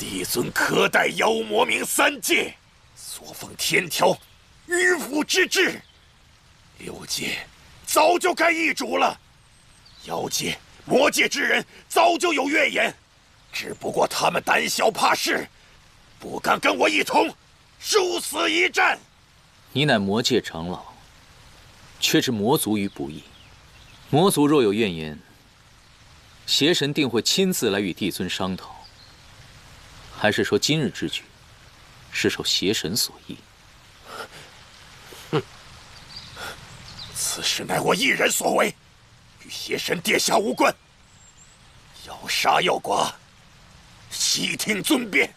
帝尊苛待妖魔冥3界，所奉天条，迂腐之至。6界早就该易主了，妖界、魔界之人早就有怨言，只不过他们胆小怕事，不敢跟我一同殊死一战。你乃魔界长老，却置魔族于不义。魔族若有怨言，邪神定会亲自来与帝尊商讨。还是说今日之举是受邪神所意？哼，此事乃我一人所为，与邪神殿下无关。要杀要剐，悉听尊便。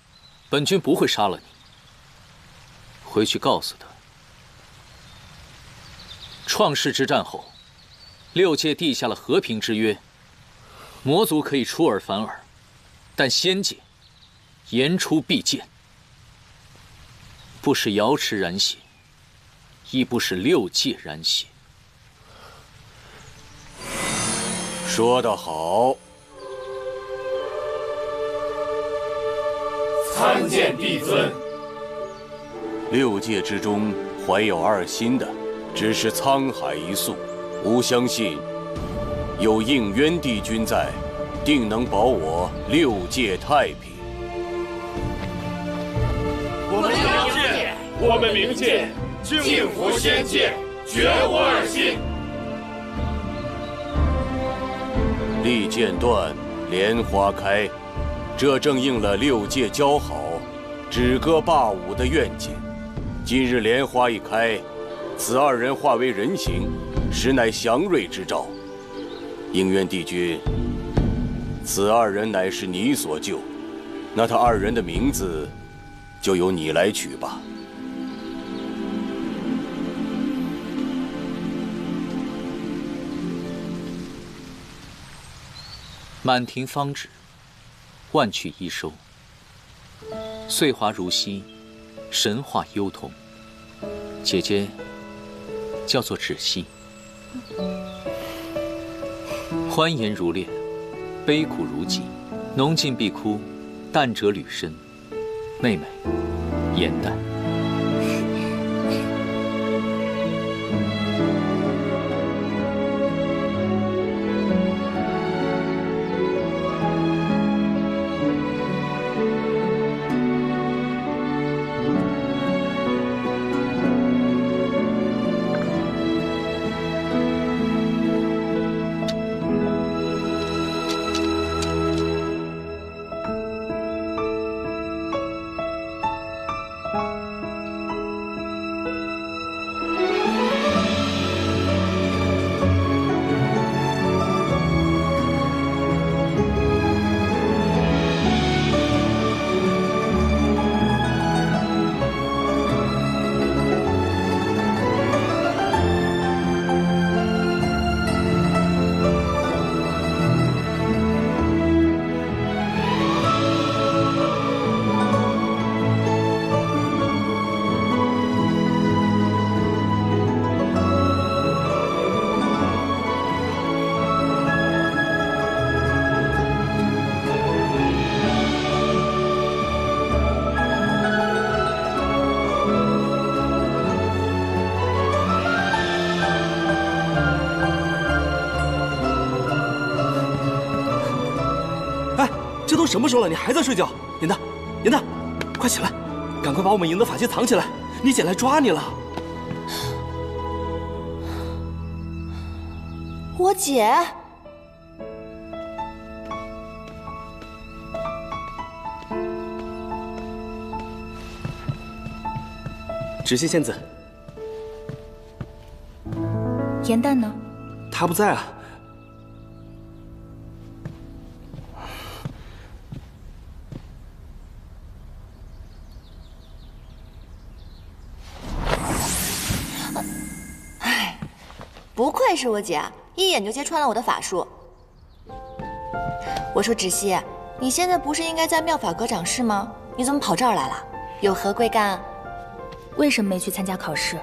本君不会杀了你。回去告诉他，创世之战后，6界缔下了和平之约，魔族可以出尔反尔，但仙界言出必践，不使瑶池染血，亦不使6界染血。说得好。参见帝尊。6界之中怀有2心的，只是沧海一粟。吾相信，有应渊帝君在，定能保我6界太平。我们冥界敬服仙界，绝无2心。利剑断，莲花开，这正应了6界交好、止戈霸舞的愿景。今日莲花一开，此2人化为人形，实乃祥瑞之兆。应渊帝君，此2人乃是你所救，那他2人的名字，就由你来取吧。满庭芳止，万趣一收。岁华如昔，神话幽童。姐姐叫做芷溪。欢颜如恋，悲苦如泣，浓尽碧枯，淡者履深。妹妹，颜淡。什么时候了，你还在睡觉？颜淡，颜淡，快起来，赶快把我们营的法器藏起来，你姐来抓你了。我姐，芷溪仙子，颜淡呢？她不在啊。不愧是我姐，一眼就揭穿了我的法术。我说芷溪，你现在不是应该在妙法阁掌事吗？你怎么跑这儿来了？有何贵干？为什么没去参加考试？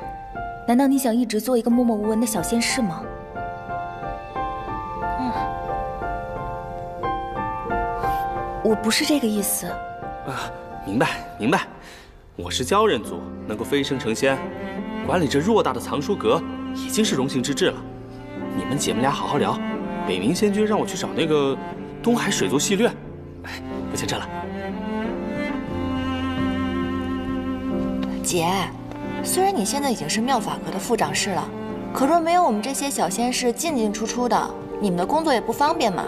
难道你想一直做一个默默无闻的小仙士吗？我不是这个意思，明白。我是鲛人族，能够飞升成仙，管理这偌大的藏书阁已经是荣幸之至了。你们姐妹俩好好聊。北冥仙君让我去找那个东海水族戏略。哎，我先撤了。姐，虽然你现在已经是妙法阁的副掌事了，可若没有我们这些小仙士进进出出的，你们的工作也不方便嘛。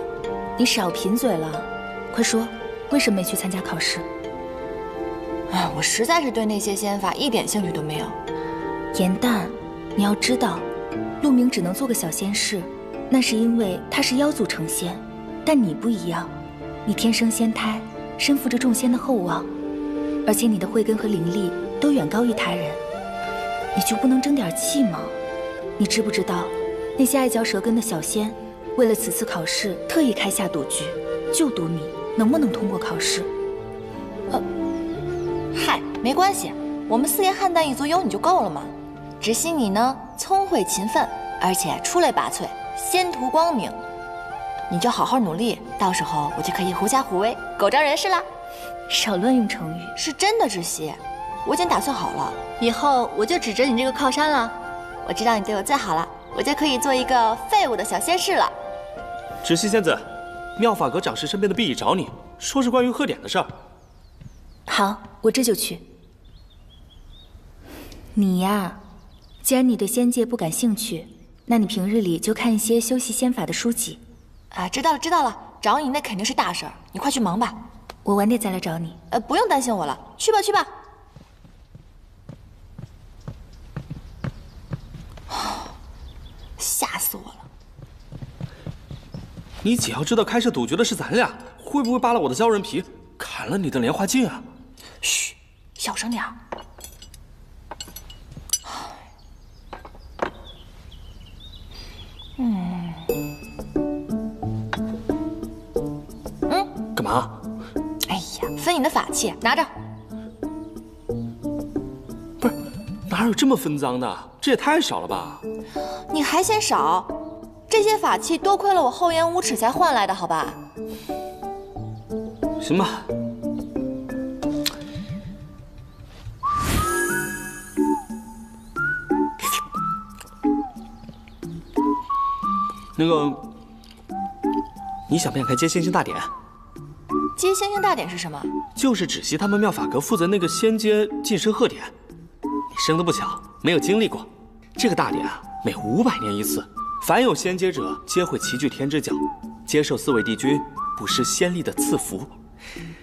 你少贫嘴了，快说，为什么没去参加考试？我实在是对那些仙法一点兴趣都没有。颜淡，你要知道，陆明只能做个小仙士，那是因为他是妖族成仙，但你不一样，你天生仙胎，身负着众仙的厚望，而且你的慧根和灵力都远高于他人，你就不能争点气吗？你知不知道，那些爱嚼舌根的小仙，为了此次考试，特意开下赌局，就赌你能不能通过考试。嗨，没关系，我们四爷汉淡一族有你就够了嘛。只惜你呢，聪慧勤奋，而且出类拔萃，仙途光明。你就好好努力，到时候我就可以狐假虎威，狗仗人势啦。少乱用成语，是真的，窒息。我已经打算好了，以后我就指着你这个靠山了。我知道你对我最好了，我就可以做一个废物的小仙士了。窒息仙子，妙法阁掌事身边的碧翼找你，说是关于贺典的事儿。好，我这就去。你呀，既然你对仙界不感兴趣，那你平日里就看一些修习仙法的书籍。知道了，找你那肯定是大事儿，你快去忙吧。我晚点再来找你。不用担心我了，去吧。吓死我了！你姐要知道开设赌局的是咱俩，会不会扒了我的鲛人皮，砍了你的莲花镜啊？嘘，小声点儿。干嘛？哎呀，分你的法器，拿着。不是，哪有这么分赃的？这也太少了吧？你还嫌少？这些法器多亏了我厚颜无耻才换来的，好吧？行吧。那个，你想不想开接星星大典？接星星大典是什么？就是只惜他们妙法阁负责那个仙阶晋升贺典。你生得不巧，没有经历过。这个大典啊，每500年一次，凡有仙阶者皆会齐聚天之角，接受4位帝君不失仙力的赐福。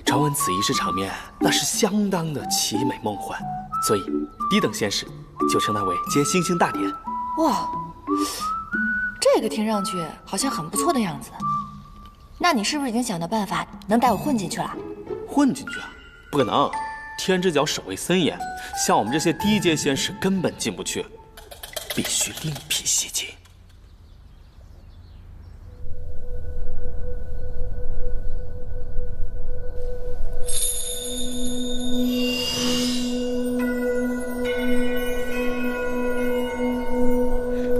传闻此仪式场面那是相当的奇美梦幻，所以低等仙士就称它为接星星大典。哇，这个听上去好像很不错的样子。那你是不是已经想到办法能带我混进去了？混进去啊？不可能，天之角守卫森严，像我们这些低阶仙士根本进不去，必须另辟蹊径。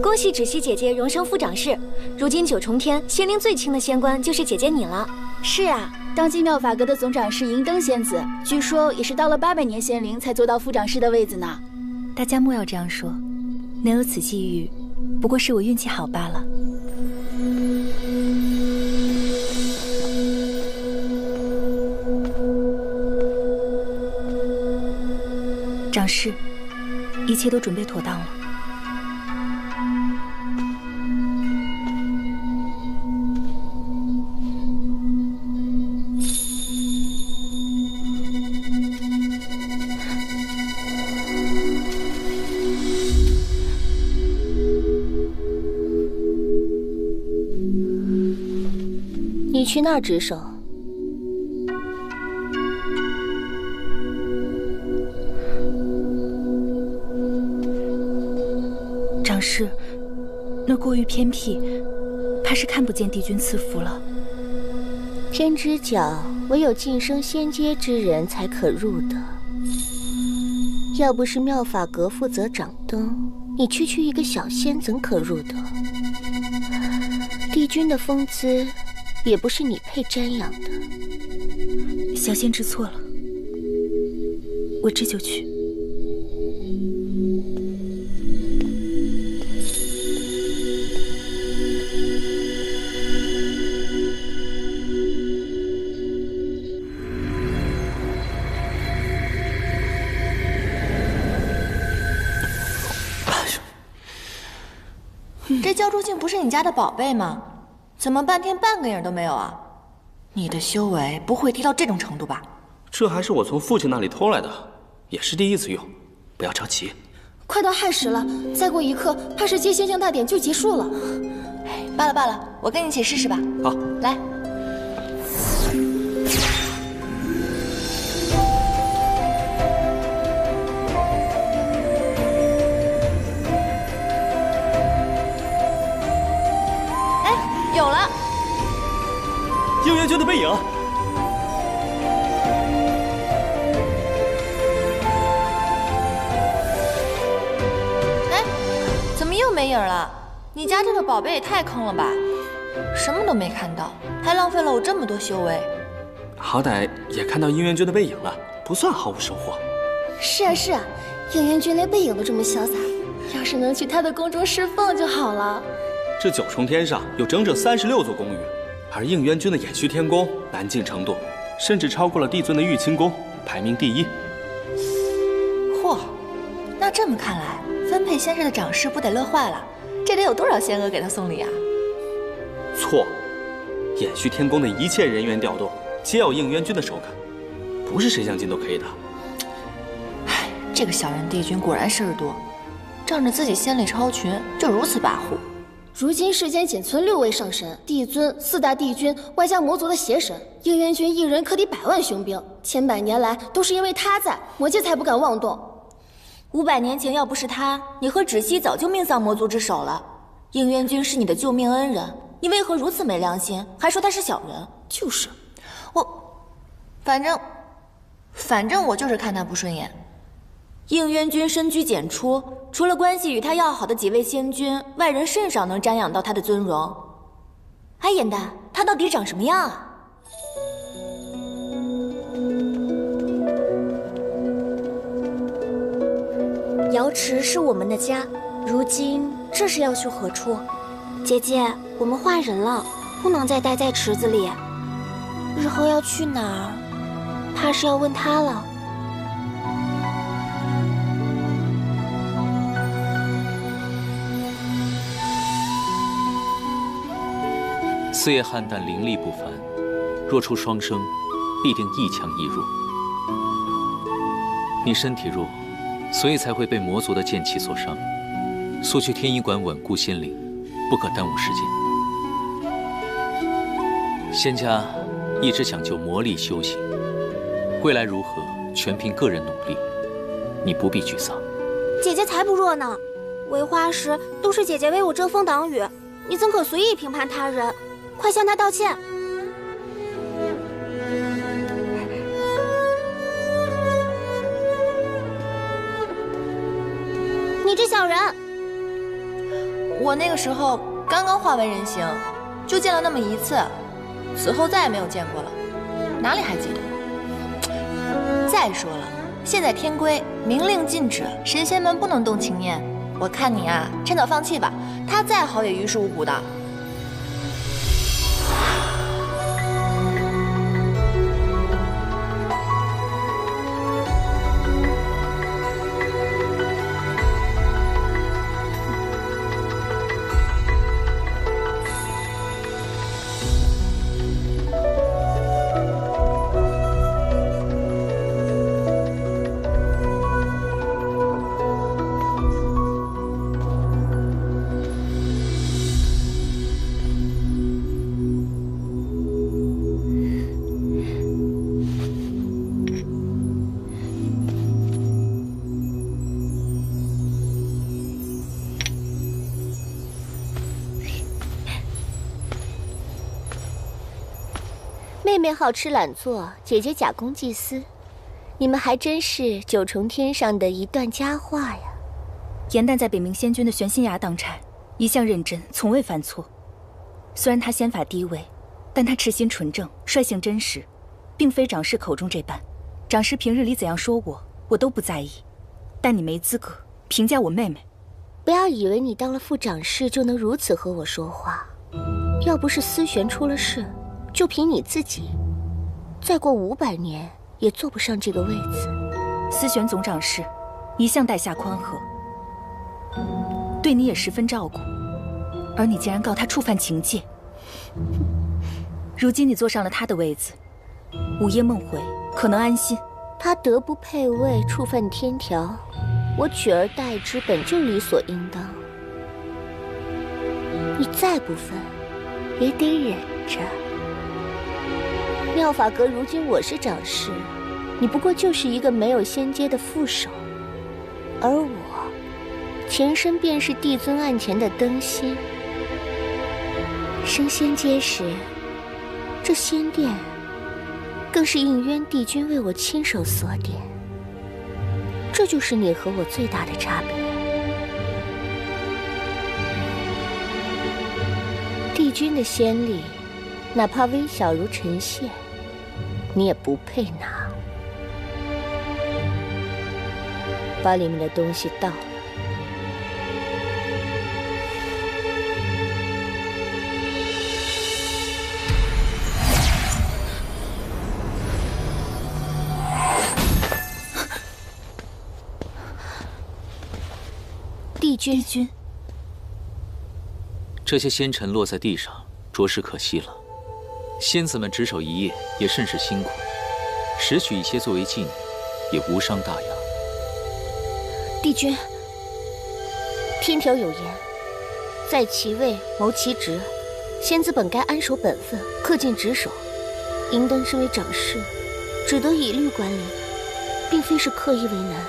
恭喜芷溪姐姐荣升副掌事，如今9重天仙龄最轻的仙官就是姐姐你了。是啊，当今妙法阁的总掌事银灯仙子，据说也是到了800年仙龄才做到副掌事的位子呢。大家莫要这样说，能有此际遇，不过是我运气好罢了。掌事，一切都准备妥当了。你去那儿值守。掌事，那过于偏僻，怕是看不见帝君赐福了。天之角唯有晋升仙阶之人才可入的。要不是妙法阁负责掌灯，你区区一个小仙怎可入得？帝君的风姿，也不是你配瞻仰的。小仙知错了。我这就去。这焦珠镜不是你家的宝贝吗？怎么半天半个影都没有啊？你的修为不会低到这种程度吧？这还是我从父亲那里偷来的，也是第一次用，不要着急。快到亥时了，再过一刻，怕是接仙境大典就结束了。罢了罢了，我跟你一起试试吧。好，来。哎，有了！应元君的背影。又没影了，你家这个宝贝也太坑了吧！什么都没看到，还浪费了我这么多修为。好歹也看到应元君的背影了，不算毫无收获。是啊是啊，应元君连背影都这么潇洒，要是能去他的宫中侍奉就好了。这9重天上有整整36座宫宇，而应元君的衍虚天宫难进程度，甚至超过了帝尊的玉清宫，排名第1。嚯，那这么看来，分配仙士的长侍不得乐坏了？这得有多少仙娥给他送礼啊？错，衍虚天宫的一切人员调动，皆有应元君的手感，不是谁想进都可以的。唉，这个小人帝君果然事儿多，仗着自己仙力超群，就如此跋扈。如今世间仅存6位上神，帝尊、4大帝君，外加魔族的邪神，应元君一人可抵100万雄兵。千百年来都是因为他在，魔界才不敢妄动。500年前要不是他，你和芷溪早就命丧魔族之手了。应元君是你的救命恩人，你为何如此没良心，还说他是小人？就是，反正我就是看他不顺眼。应元君深居简出，除了关系与他要好的几位仙君，外人甚少能瞻仰到他的尊容。哎，颜淡，他到底长什么样啊？瑶池是我们的家，如今这是要去何处？姐姐，我们换人了，不能再待在池子里。日后要去哪儿，怕是要问他了。四叶菡萏灵力不凡，若出双生，必定一强一弱。你身体弱，所以才会被魔族的剑气所伤。速去天医馆稳固仙灵，不可耽误时间。仙家一直讲究魔力修行，未来如何，全凭个人努力。你不必沮丧。姐姐才不弱呢，为花时都是姐姐为我遮风挡雨，你怎可随意评判他人？快向她道歉！你这小人！我那个时候刚刚化为人形，就见了那么一次，此后再也没有见过了，哪里还记得？再说了，现在天规明令禁止，神仙们不能动情念。我看你啊，趁早放弃吧，他再好也于事无补的。妹妹好吃懒做，姐姐假公济私，你们还真是9重天上的一段佳话呀。颜淡在北冥仙君的玄心崖当差，一向认真，从未犯错。虽然他仙法低微，但他赤心纯正，率性真实，并非长师口中这般。长师平日里怎样说我，我都不在意，但你没资格评价我妹妹。不要以为你当了副长室就能如此和我说话。要不是思璇出了事，就凭你自己，再过500年也坐不上这个位子。思璇总长室一向待下宽和，对你也十分照顾，而你竟然告他触犯情戒。如今你坐上了他的位子，午夜梦回可能安心。他德不配位，触犯天条，我取而代之本就理所应当。你再不忿，也得忍着。妙法阁如今我是长室，你不过就是一个没有仙阶的副手，而我前身便是帝尊案前的灯芯。升仙阶时，这仙殿更是应渊帝君为我亲手锁点，这就是你和我最大的差别。帝君的仙力，哪怕微小如尘屑，你也不配拿。把里面的东西倒了。帝君，这些仙尘落在地上，着实可惜了。仙子们值守一夜，也甚是辛苦，拾取一些作为纪念，也无伤大雅。帝君，天条有言，在其位谋其职，仙子本该安守本分，恪尽职守。银灯身为长室，只得以律管理，并非是刻意为难。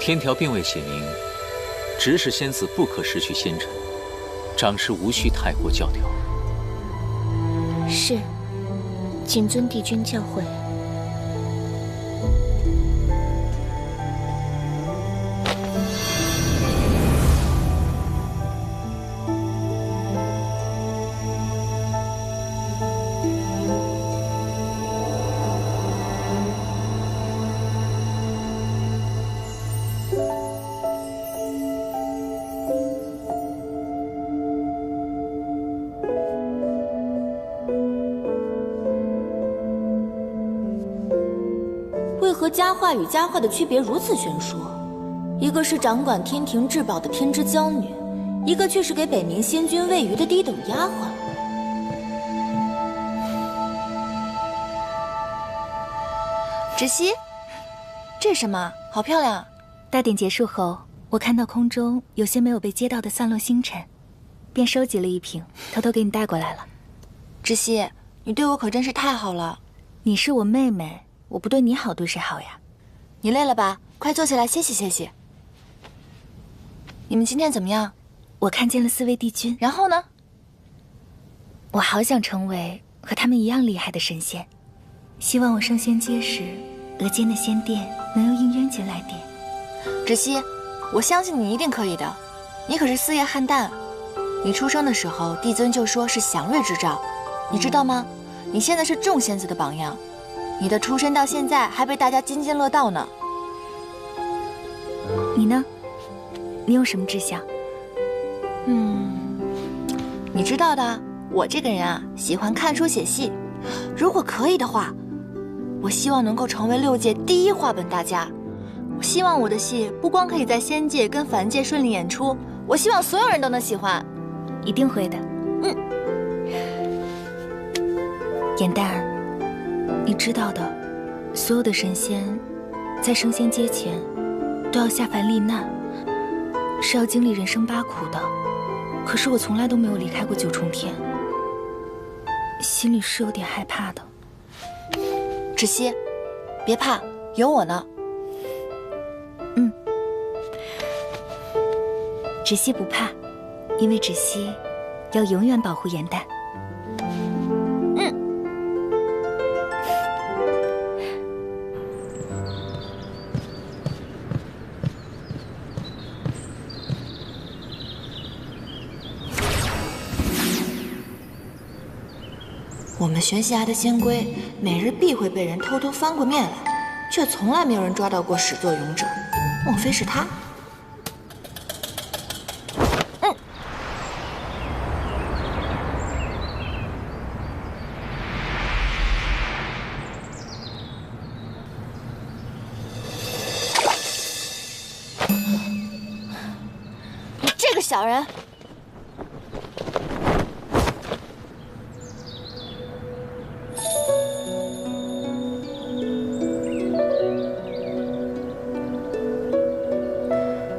天条并未写明，只是仙子不可拾取仙尘，长室无需太过教条。是，谨遵帝君教诲。为何佳话与佳话的区别如此悬殊？一个是掌管天庭至宝的天之娇女，一个却是给北冥仙君喂鱼的低等丫鬟。芷溪，这是什么？好漂亮！大典结束后，我看到空中有些没有被接到的散落星辰，便收集了一瓶，偷偷给你带过来了。芷溪，你对我可真是太好了。你是我妹妹，我不对你好，对谁好呀？你累了吧？快坐下来歇息歇息。你们今天怎么样？我看见了4位帝君。然后呢？我好想成为和他们一样厉害的神仙，希望我升仙阶时，额间的仙殿能由应渊进来点。芷溪，我相信你一定可以的。你可是4叶汉旦，你出生的时候，帝尊就说是祥瑞之兆，你知道吗？你现在是众仙子的榜样。你的出身到现在还被大家津津乐道呢。你呢？你有什么志向？你知道的，我这个人啊，喜欢看书写戏。如果可以的话，我希望能够成为6界第1话本大家。我希望我的戏不光可以在仙界跟凡界顺利演出，我希望所有人都能喜欢。一定会的。颜淡，你知道的，所有的神仙在升仙阶前都要下凡历难，是要经历人生8苦的。可是我从来都没有离开过9重天，心里是有点害怕的。芷溪，别怕，有我呢。芷溪不怕，因为芷溪要永远保护颜淡。我们玄溪崖的仙龟，每日必会被人偷偷翻过面来，却从来没有人抓到过始作俑者，莫非是他？你这个小人！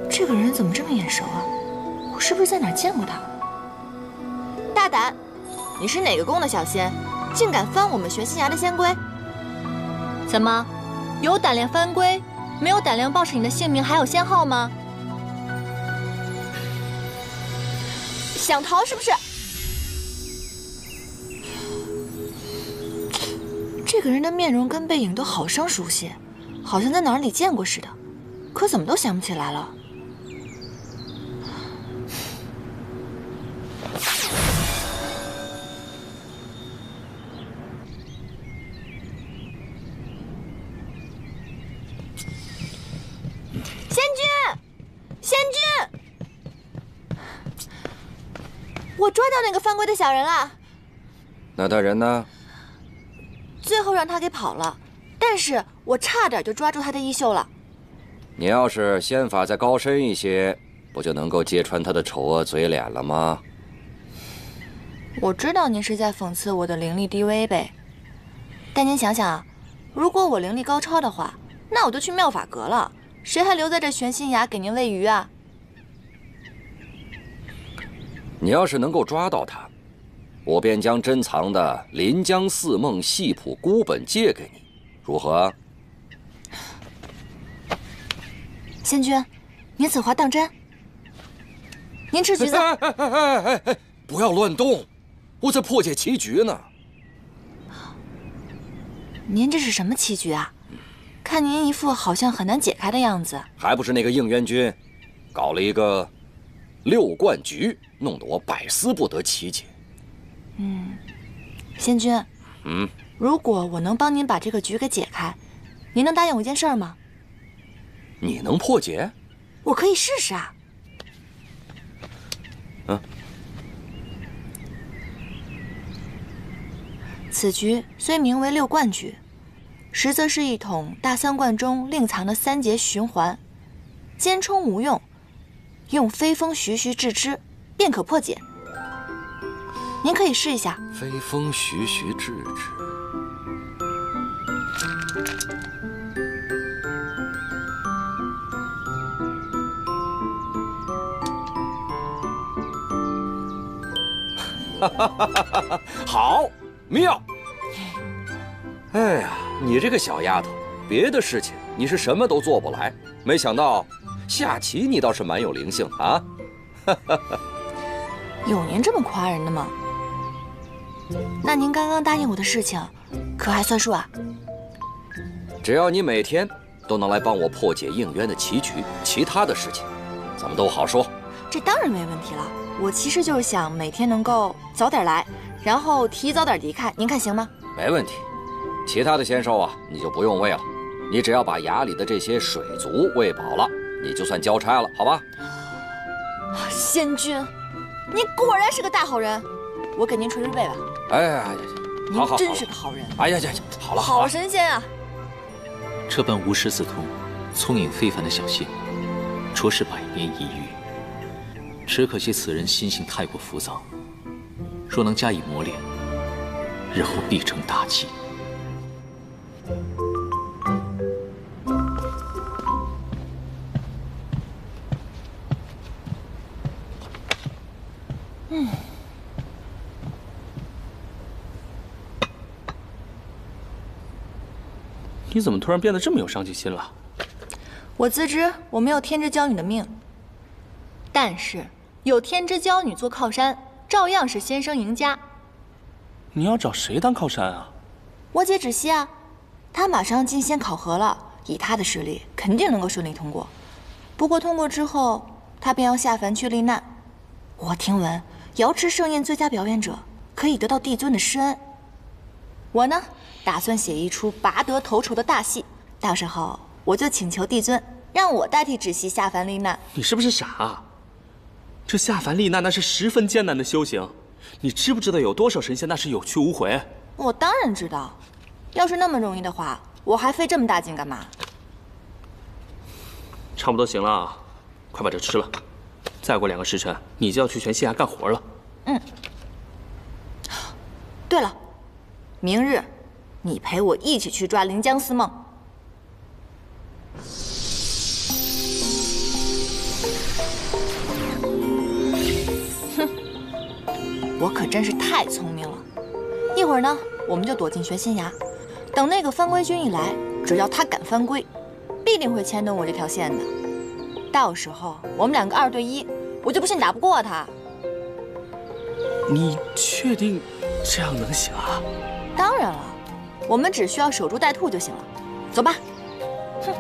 这个人怎么这么眼熟啊？我是不是在哪儿见过他？大胆！你是哪个宫的小仙，竟敢翻我们玄心崖的仙龟？怎么，有胆量翻龟，没有胆量报上你的姓名还有先后吗？想逃是不是？这个人的面容跟背影都好生熟悉，好像在哪里见过似的，可怎么都想不起来了。我抓到那个翻龟的小人了。那他人呢？最后让他给跑了，但是我差点就抓住他的衣袖了。你要是仙法再高深一些，不就能够揭穿他的丑恶嘴脸了吗？我知道您是在讽刺我的灵力低微呗，但您想想啊，如果我灵力高超的话，那我就去妙法阁了，谁还留在这玄心崖给您喂鱼啊？你要是能够抓到他，我便将珍藏的《临江四梦系谱》孤本借给你，如何？仙君，您此话当真？您吃橘子？不要乱动，我在破解棋局呢。您这是什么棋局啊？看您一副好像很难解开的样子。还不是那个应元君，搞了一个6冠局，弄得我百思不得其解。仙君，如果我能帮您把这个局给解开，您能答应我一件事儿吗？你能破解？我可以试试啊。此局虽名为6冠局，实则是一统大3冠中另藏的3节循环，兼充无用，用飞风徐徐制之，便可破解。您可以试一下。飞风徐徐制之。好，妙！哎呀，你这个小丫头，别的事情你是什么都做不来，没想到下棋你倒是蛮有灵性啊！有您这么夸人的吗？那您刚刚答应我的事情，可还算数啊？只要你每天都能来帮我破解应渊的棋局，其他的事情咱们都好说。这当然没问题了。我其实就是想每天能够早点来，然后提早点离开，您看行吗？没问题。其他的仙兽啊，你就不用喂了，你只要把崖里的这些水族喂饱了，你就算交差了，好吧？仙君，您果然是个大好人，我给您捶捶背吧。哎呀，您真是个好人。哎呀呀，好了，好神仙啊！这般无师自通、聪颖非凡的小仙，着实百年一遇。只可惜此人心性太过浮躁，若能加以磨练，日后必成大器。你怎么突然变得这么有上进心了？我自知我没有天之娇女的命，但是有天之娇女做靠山，照样是先生赢家。你要找谁当靠山啊？我姐芷溪啊，她马上进仙考核了，以她的实力，肯定能够顺利通过。不过通过之后，她便要下凡去历难。我听闻瑶池盛宴最佳表演者可以得到帝尊的施恩。我呢，打算写一出拔得头筹的大戏，到时候我就请求帝尊，让我代替芷溪下凡历难。你是不是傻啊？这下凡历难那是十分艰难的修行，你知不知道有多少神仙那是有去无回？我当然知道，要是那么容易的话，我还费这么大劲干嘛？差不多行了啊，快把这吃了。再过2个时辰，你就要去全西崖干活了。对了，明日你陪我一起去抓临江思梦。哼，我可真是太聪明了。一会儿呢，我们就躲进玄仙崖，等那个番龟君一来，只要他敢犯规，必定会牵动我这条线的。到时候我们2个2对1，我就不信打不过他。你确定这样能行啊？当然了，我们只需要守株待兔就行了。走吧。哼。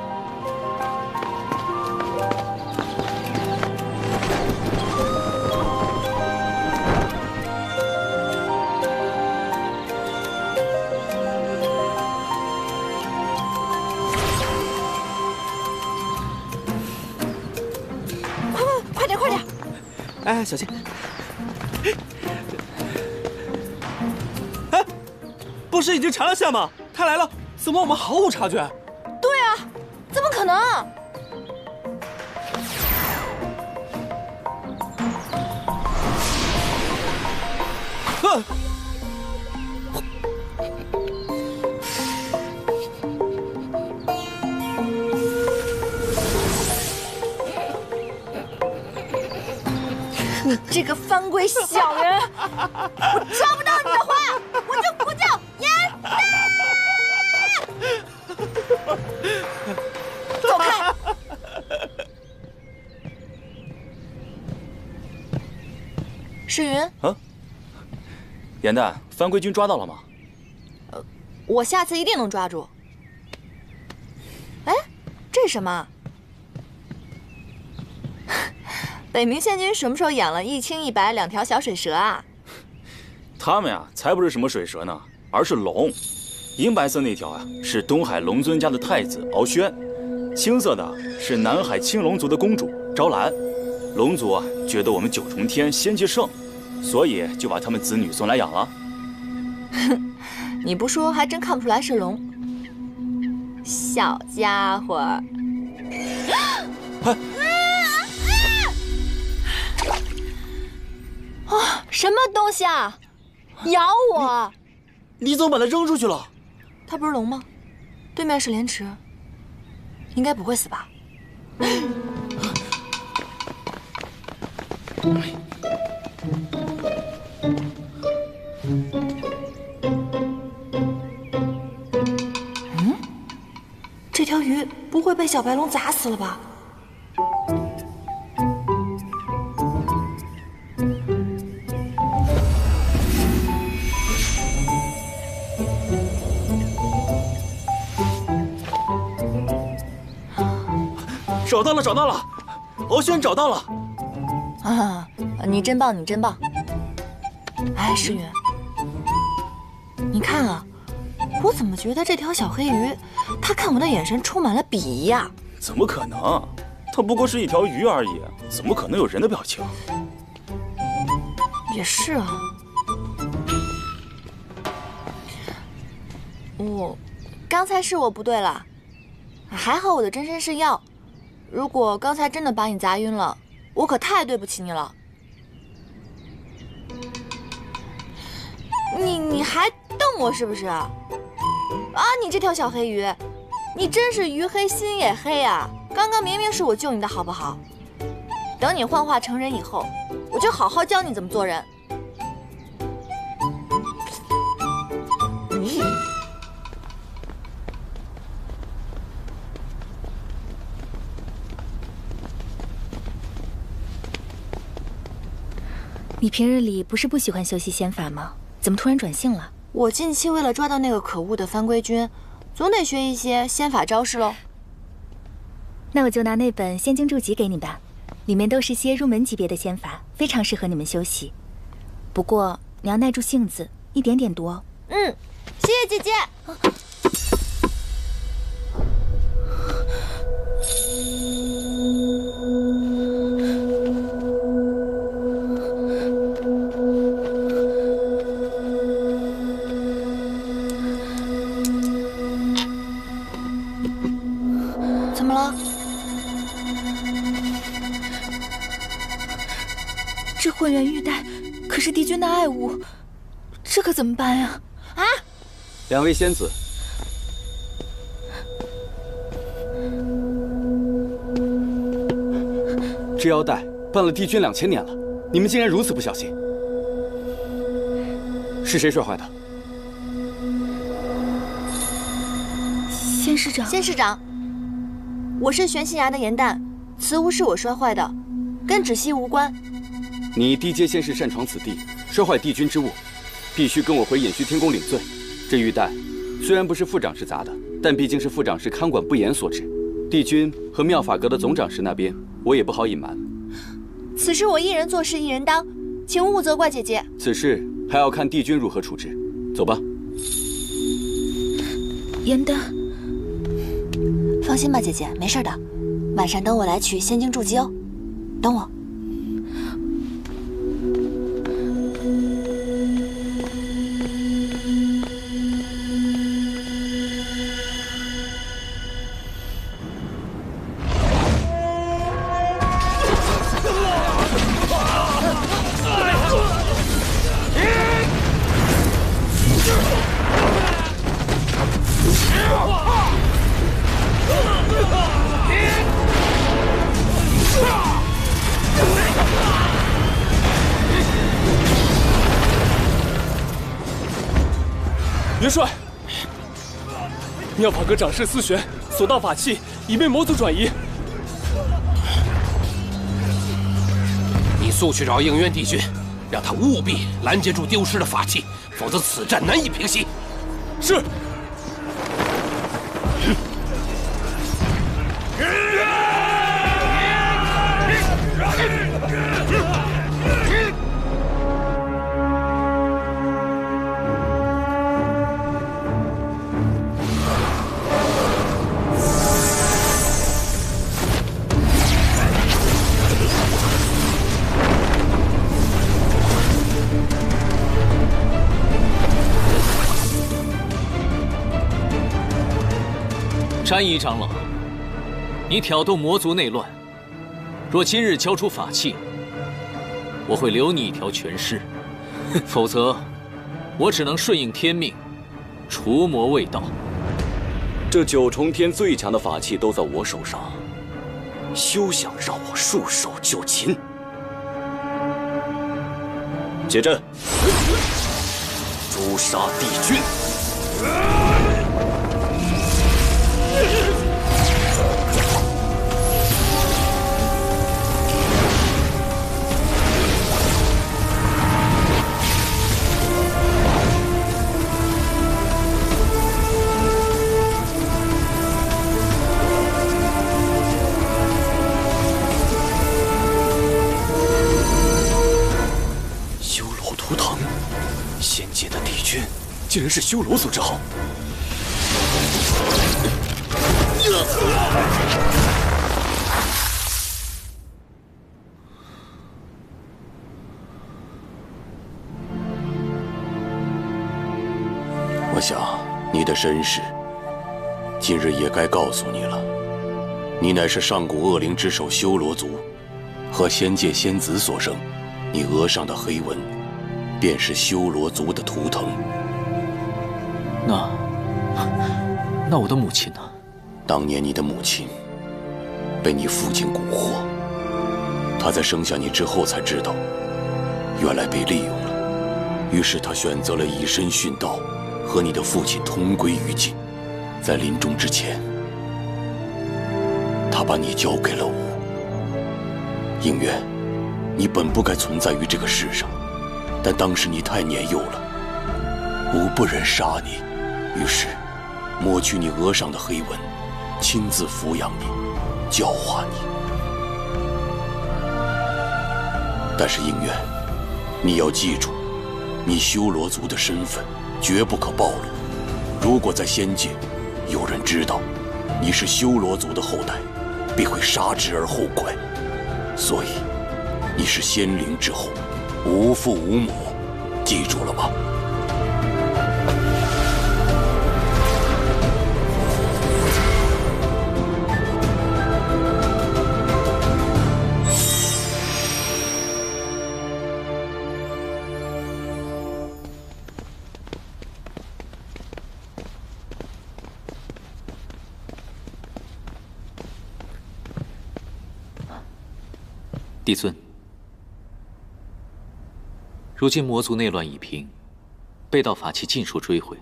快点，快点！哎，小心！哎，不是已经查了线吗？他来了，怎么我们毫无察觉？对啊，怎么可能？你这个番龟小人，我抓不到你的话，我就不叫严大。走开！世云，啊，严旦，番龟君抓到了吗？我下次一定能抓住。哎，这是什么？北冥仙君什么时候养了一青一白2条小水蛇啊？他们呀，才不是什么水蛇呢，而是龙。银白色那条啊，是东海龙尊家的太子敖轩；青色的是南海青龙族的公主昭兰。龙族啊，觉得我们9重天仙气盛，所以就把他们子女送来养了。哼，你不说还真看不出来是龙。小家伙。哎。啊！什么东西啊！咬我！你怎么把它扔出去了？它不是龙吗？对面是莲池，应该不会死吧？这条鱼不会被小白龙砸死了吧？找到了，找到了，敖轩找到了。啊，你真棒，你真棒！哎，世云，你看啊，我怎么觉得这条小黑鱼，它看我的眼神充满了鄙夷呀？怎么可能？它不过是一条鱼而已，怎么可能有人的表情？也是啊。刚才是我不对了，还好我的真身是药。如果刚才真的把你砸晕了，我可太对不起你了。你还瞪我是不是？啊，你这条小黑鱼，你真是鱼黑心也黑啊！刚刚明明是我救你的好不好？等你幻化成人以后，我就好好教你怎么做人。你平日里不是不喜欢修习仙法吗？怎么突然转性了？我近期为了抓到那个可恶的番龟君，总得学一些仙法招式喽。那我就拿那本《仙经注集》给你吧，里面都是些入门级别的仙法，非常适合你们修习。不过你要耐住性子，一点点读哦。谢谢姐姐。怎么了？这混元玉带可是帝君的爱物，这可怎么办呀？啊！两位仙子，这腰带伴了帝君2000年了，你们竟然如此不小心！是谁摔坏的？仙师长，仙师长，我是玄心崖的颜淡，此物是我摔坏的，跟芷溪无关。你低阶仙士擅闯此地，摔坏帝君之物，必须跟我回隐虚天宫领罪。这玉带虽然不是副长室砸的，但毕竟是副长室看管不严所致。帝君和妙法阁的总长室那边，我也不好隐瞒。此事我一人做事一人当，请勿责怪姐姐。此事还要看帝君如何处置。走吧。颜淡，放心吧，姐姐，没事的。晚上等我来取仙晶筑基哦。等我。元帅，妙法阁掌事思璇所到法器已被魔族转移。你速去找应渊帝君，让他务必拦截住丢失的法器，否则此战难以平息。是。山夷长老，你挑动魔族内乱，若今日交出法器，我会留你一条全尸；否则，我只能顺应天命，除魔卫道。这9重天最强的法器都在我手上，休想让我束手就擒！解阵，诛杀帝君！修罗图腾，仙界的帝君竟然是修罗族之后。我想你的身世，今日也该告诉你了。你乃是上古恶灵之首修罗族，和仙界仙子所生。你额上的黑纹，便是修罗族的图腾。那我的母亲呢？当年你的母亲被你父亲蛊惑，她在生下你之后才知道，原来被利用了。于是她选择了以身殉道，和你的父亲同归于尽。在临终之前，她把你交给了我。应渊，你本不该存在于这个世上，但当时你太年幼了，吾不忍杀你，于是抹去你额上的黑纹，亲自抚养你，教化你。但是应渊，你要记住，你修罗族的身份绝不可暴露。如果在仙界有人知道你是修罗族的后代，必会杀之而后快。所以你是仙灵之后，无父无母，记住了吗？帝尊，如今魔族内乱已平，被盗法器尽数追回，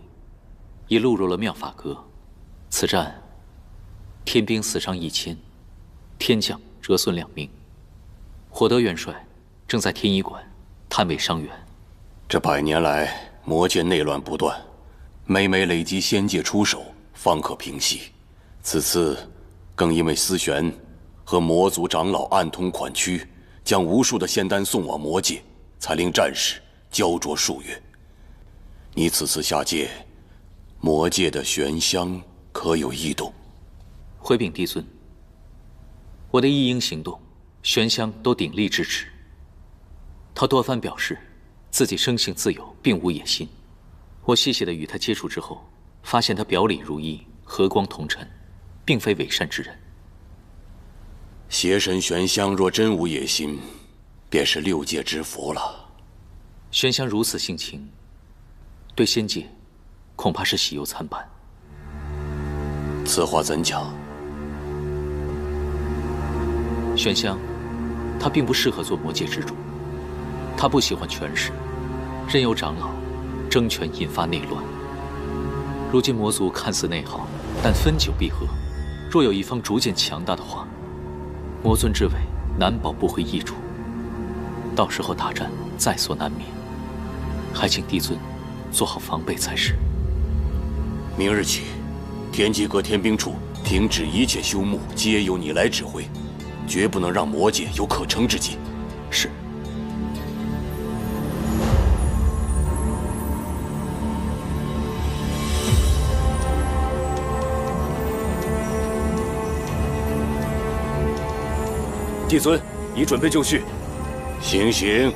已录入了妙法阁。此战，天兵死伤1000，天将折损2名。火德元帅正在天医馆探位伤员。这100年来，魔界内乱不断，每每累积仙界出手，方可平息。此次更因为思玄和魔族长老暗通款曲，将无数的仙丹送往魔界，才令战事焦灼数月。你此次下界，魔界的玄香可有异动？回禀帝尊，我的一应行动，玄香都鼎力支持。他多番表示，自己生性自由，并无野心。我细细的与他接触之后，发现他表里如一，和光同尘，并非伪善之人。邪神玄香若真无野心，便是6界之福了。玄香如此性情，对仙界恐怕是喜忧参半。此话怎讲？玄香，他并不适合做魔界之主，他不喜欢权势，任由长老争权引发内乱。如今魔族看似内耗，但分久必合。若有一方逐渐强大的话，魔尊之位难保不会易主。到时候大战在所难免，还请帝尊做好防备才是。明日起，天机阁天兵处停止一切修牧，皆由你来指挥，绝不能让魔界有可乘之机。是。帝尊，已准备就绪。行行。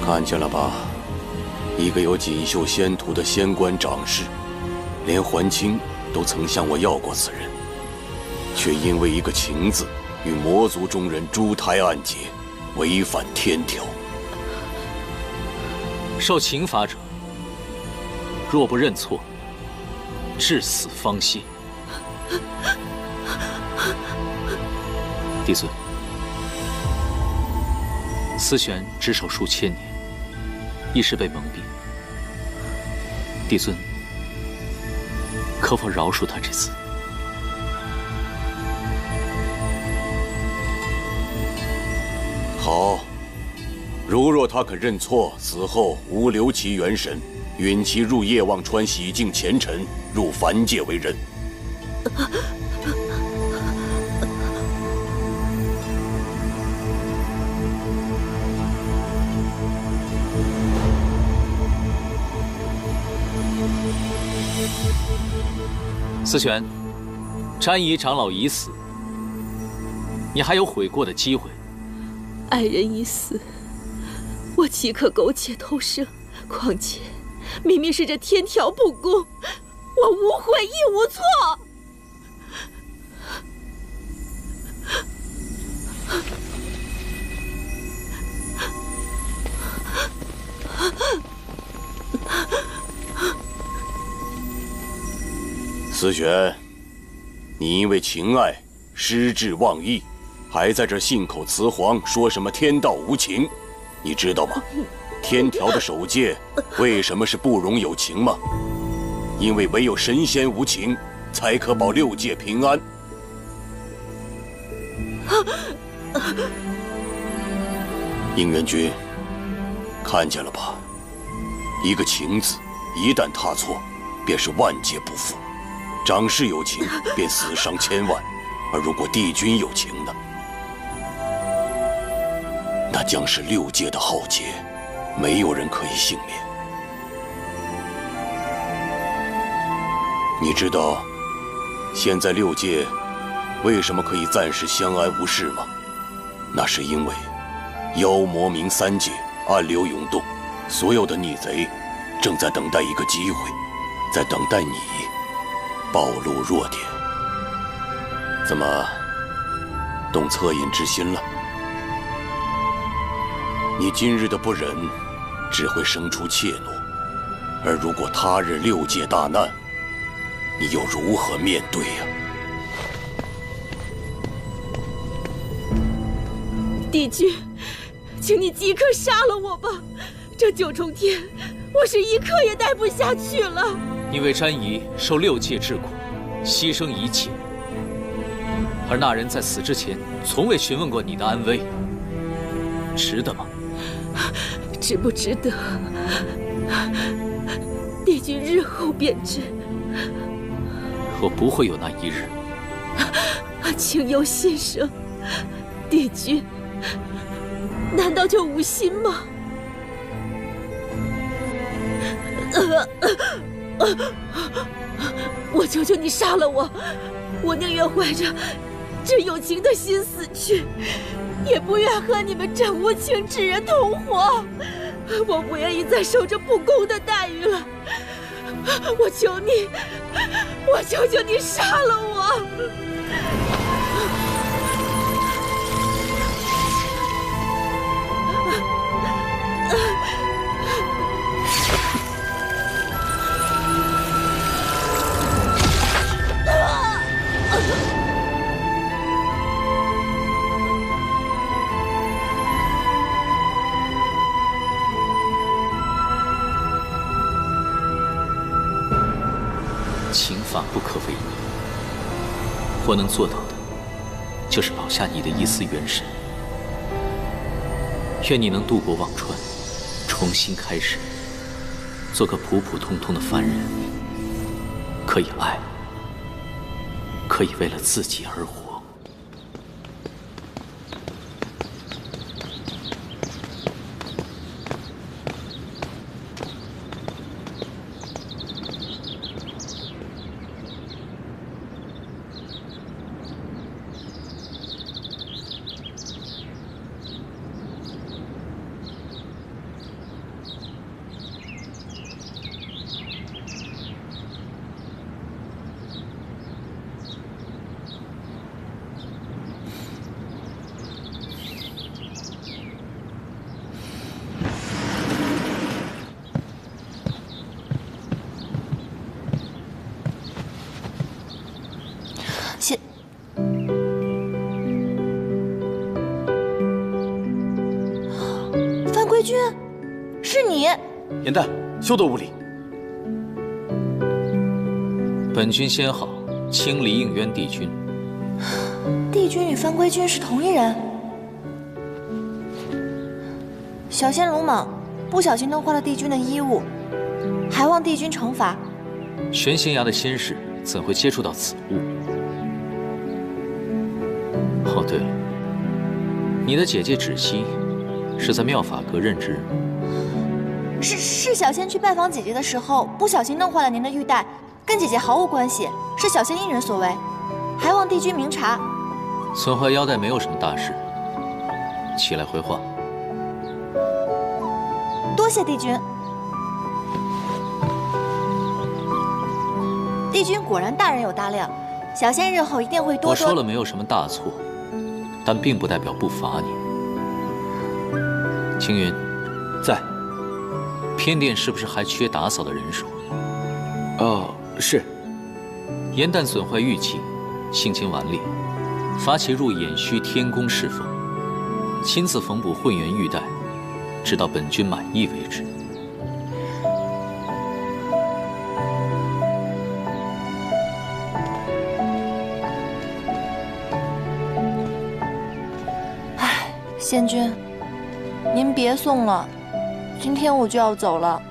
看见了吧，一个有锦绣仙途的仙官长士。连桓清都曾向我要过此人，却因为一个情字，与魔族中人珠胎暗结，违反天条。受情罚者，若不认错，至死方歇。帝尊，思玄执手数千年，一时被蒙蔽。帝尊，可否饶恕他这次？好，如若他肯认错，死后无留其元神，允其入夜望川洗净前尘，入凡界为人。思玄，詹姨长老已死，你还有悔过的机会。爱人已死，我岂可苟且偷生？况且，明明是这天条不公，我无悔亦无错。思玄，你因为情爱失志忘义，还在这信口雌黄，说什么天道无情，你知道吗？天条的守戒为什么是不容有情吗？因为唯有神仙无情，才可保6界平安。应元君，看见了吧？一个情字，一旦踏错，便是万劫不复。长士有情，便死伤千万；而如果帝君有情呢？那将是6界的浩劫，没有人可以幸免。你知道，现在6界为什么可以暂时相安无事吗？那是因为妖魔冥3界暗流涌动，所有的逆贼正在等待一个机会，在等待你。暴露弱点。怎么，动恻隐之心了？你今日的不忍，只会生出怯懦，而如果他日6界大难，你又如何面对呀？帝君，请你即刻杀了我吧！这9重天，我是一刻也待不下去了。你为詹姨受6界之苦，牺牲一切，而那人在死之前从未询问过你的安危，值得吗？值不值得？帝君日后便知。我不会有那一日。请有心生，帝君，难道就无心吗？我求求你杀了我，我宁愿怀着这有情的心死去，也不愿和你们这无情之人同活。我不愿意再受这不公的待遇了。我求你，我求求你杀了我！情法不可违逆，我能做到的，就是保下你的一丝元神。愿你能渡过忘川，重新开始，做个普普通通的凡人，可以爱，可以为了自己而活。范归君，是你！颜淡，休得无礼！本君先好，清离应渊帝君。帝君与范归君是同一人。小仙鲁莽，不小心弄坏了帝君的衣物，还望帝君惩罚。玄仙崖的仙士怎会接触到此物？哦，对了，你的姐姐芷溪是在妙法阁任职。是小仙去拜访姐姐的时候，不小心弄坏了您的玉带，跟姐姐毫无关系，是小仙因人所为，还望帝君明察。损坏腰带没有什么大事，起来回话。多谢帝君。帝君果然大人有大量，小仙日后一定会多多。我说了没有什么大错，但并不代表不罚你。青云，在。偏殿是不是还缺打扫的人手？是。颜淡损坏玉器，性情顽劣，罚其入偃虚天宫侍奉，亲自缝补混元玉带，直到本君满意为止。唉，仙君，您别送了。今天我就要走了，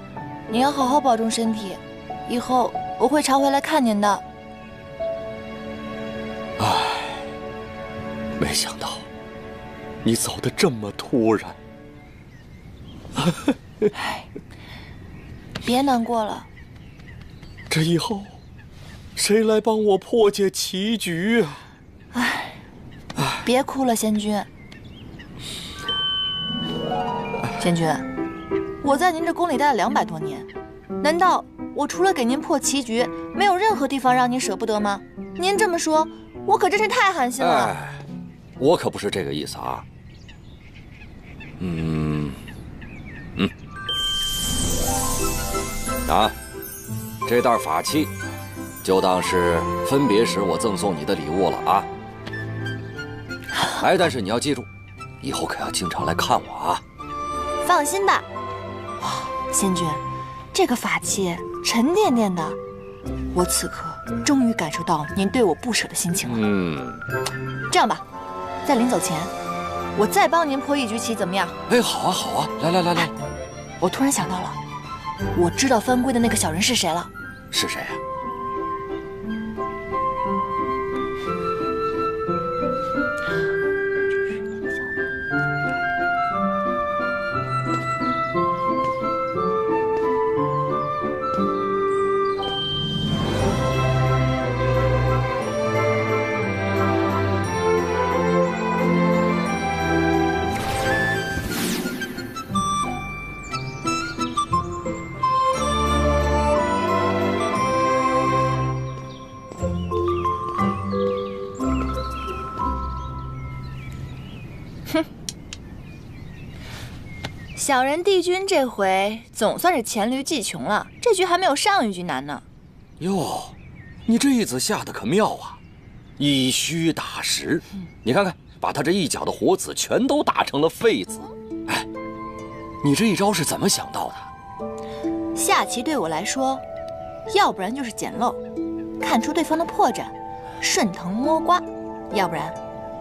您要好好保重身体，以后我会常回来看您的。唉，没想到你走得这么突然。唉，别难过了。这以后谁来帮我破解棋局啊？唉，别哭了，仙君。仙君。我在您这宫里待了200多年，难道我除了给您破棋局，没有任何地方让您舍不得吗？您这么说，我可真是太寒心了。我可不是这个意思啊。这袋法器，就当是分别时我赠送你的礼物了啊。但是你要记住，以后可要经常来看我啊。放心吧。仙君，这个法器沉甸甸的，我此刻终于感受到您对我不舍的心情了。这样吧，在临走前，我再帮您破一局棋，怎么样？好啊，好啊，来。我突然想到了，我知道翻规的那个小人是谁了。是谁啊？小人帝君这回总算是黔驴技穷了，这局还没有上一局难呢。哟，你这一子下的可妙啊，以虚打实。你看看，把他这一脚的活子全都打成了废子。你这一招是怎么想到的？下棋对我来说，要不然就是捡漏，看出对方的破绽，顺藤摸瓜；要不然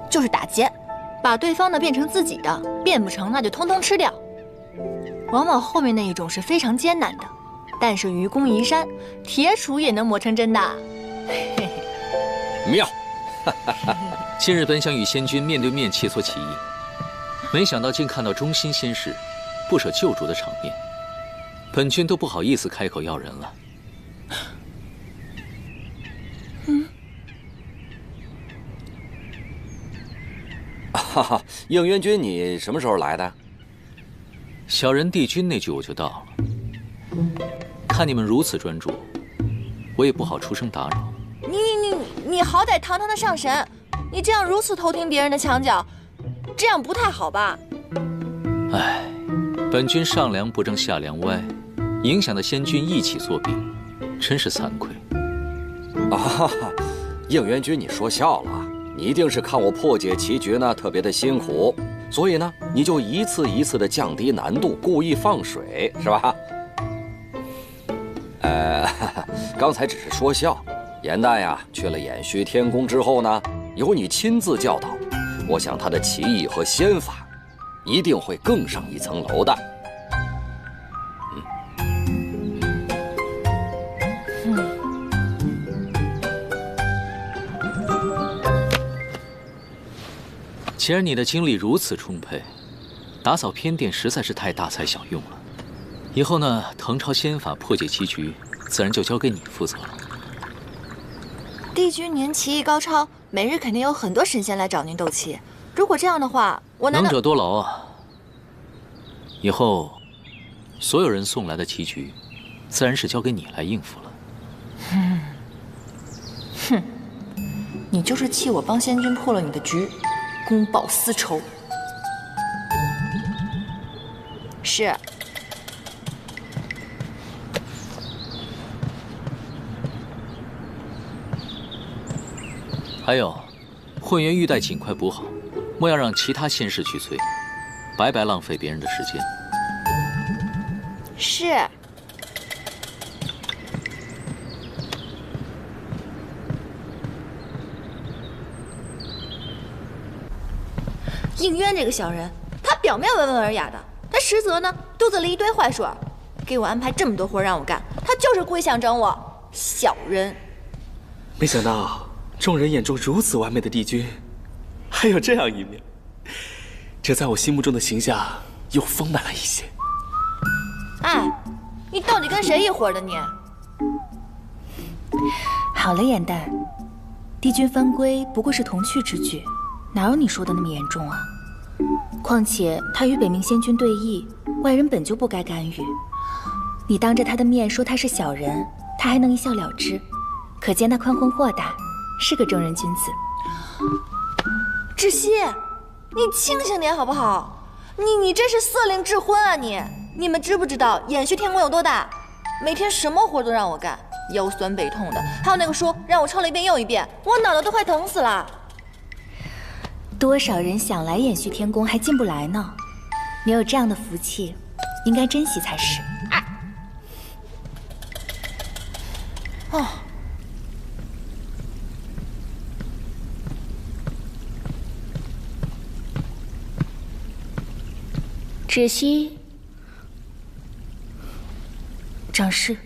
就是打劫，把对方的变成自己的，变不成那就通通吃掉。往往后面那一种是非常艰难的，但是愚公移山，铁杵也能磨成针的。妙！今日本想与仙君面对面切磋棋艺，没想到竟看到忠心仙士不舍救主的场面，本君都不好意思开口要人了。应元君，你什么时候来的？小人帝君那句我就到了。看你们如此专注，我也不好出声打扰。你好歹堂堂的上神，你这样如此偷听别人的墙角，这样不太好吧？本君上梁不正下梁歪，影响的仙君一起作弊，真是惭愧。应元君，你说笑了，你一定是看我破解棋局呢特别的辛苦，所以呢你就一次一次的降低难度，故意放水，是吧？刚才只是说笑。颜旦呀，去了偃虚天宫之后呢，由你亲自教导，我想他的棋艺和仙法一定会更上一层楼的。既然你的精力如此充沛，打扫偏殿实在是太大材小用了。以后呢，誊抄仙法破解棋局，自然就交给你负责了。帝君您棋艺高超，每日肯定有很多神仙来找您斗棋。如果这样的话，我难道……能者多劳啊！以后，所有人送来的棋局，自然是交给你来应付了。你就是气我帮仙君破了你的局，公报私仇。是。还有，混元玉带尽快补好，莫要让其他仙士去催，白白浪费别人的时间。是。应渊这个小人，他表面温文尔雅的，他实则呢肚子里一堆坏水，给我安排这么多活让我干，他就是故意想整我。小人。没想到众人眼中如此完美的帝君，还有这样一面，这在我心目中的形象又丰满了一些。你到底跟谁一伙的你？好了，颜旦，帝君翻规不过是童趣之举，哪有你说的那么严重啊？况且他与北冥仙君对弈，外人本就不该干预。你当着他的面说他是小人，他还能一笑了之，可见他宽宏豁达，是个正人君子。窒息，你清醒点好不好？你这是色令智昏啊你！你们知不知道延续天宫有多大？每天什么活都让我干，腰酸背痛的，还有那个书让我抄了一遍又一遍，我脑袋都快疼死了。多少人想来延续天宫还进不来呢？你有这样的福气，应该珍惜才是。哦，芷溪，长侍。